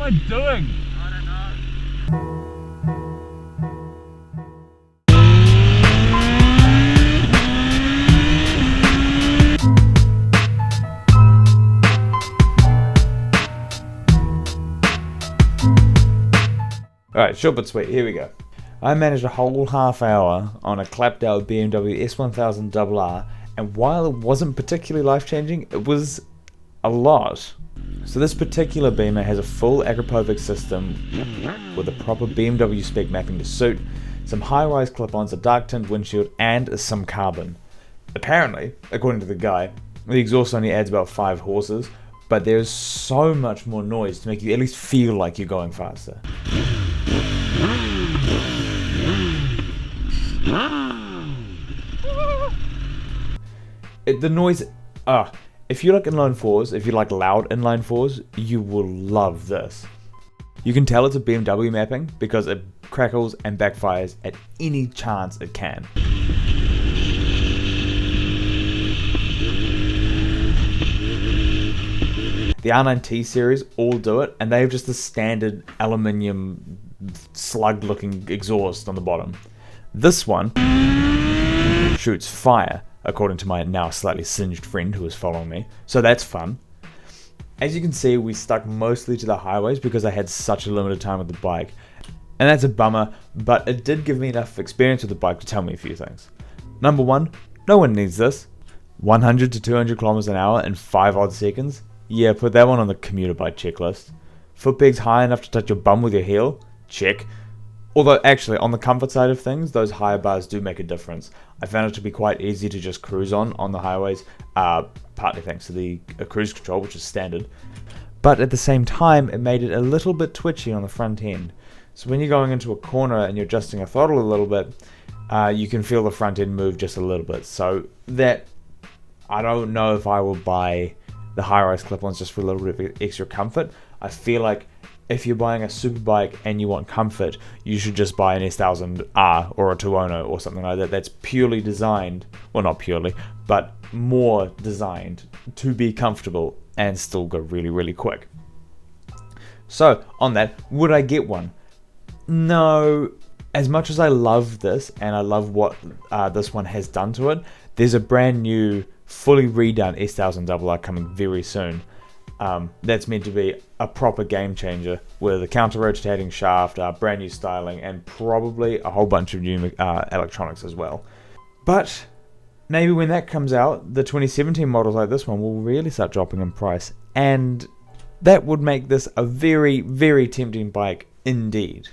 am I doing? I don't know. Alright, short but sweet, here we go. I managed a whole half hour on a clapped out BMW S1000RR, and while it wasn't particularly life changing, it was a lot. So this particular Beamer has a full Akrapovic system with a proper BMW spec mapping to suit, some high-rise clip-ons, a dark tint windshield, and some carbon. Apparently, according to the guy, the exhaust only adds about 5 horses, but there's so much more noise to make you at least feel like you're going faster. The noise, if you like inline fours, if you like loud inline fours, you will love this. You can tell it's a BMW mapping because it crackles and backfires at any chance it can. The R9T series all do it, and they have just the standard aluminium slug looking exhaust on the bottom. This one shoots fire, according to my now slightly singed friend who is following me, so that's fun. As you can see, we stuck mostly to the highways because I had such a limited time with the bike, and that's a bummer, but it did give me enough experience with the bike to tell me a few things. Number one, no one needs this. 100 to 200 kilometers an hour in 5 odd seconds? Yeah, put that one on the commuter bike checklist. Foot pegs high enough to touch your bum with your heel? Check. Although actually, on the comfort side of things, those higher bars do make a difference. I found it to be quite easy to just cruise on the highways, partly thanks to the cruise control, which is standard. But at the same time, it made it a little bit twitchy on the front end. So when you're going into a corner and you're adjusting a throttle a little bit, you can feel the front end move just a little bit. So that, I don't know if I will buy the high-rise clip-ons just for a little bit of extra comfort. I feel like if you're buying a superbike and you want comfort, you should just buy an S1000R or a 210 or something like that. That's purely designed, well, not purely, but more designed to be comfortable and still go really, really quick. So on that, would I get one? No. As much as I love this and I love what this one has done to it, there's a brand new fully redone S1000RR coming very soon. That's meant to be a proper game changer with a counter-rotating shaft, brand new styling, and probably a whole bunch of new electronics as well. But maybe when that comes out, the 2017 models like this one will really start dropping in price, and that would make this a very, very tempting bike indeed.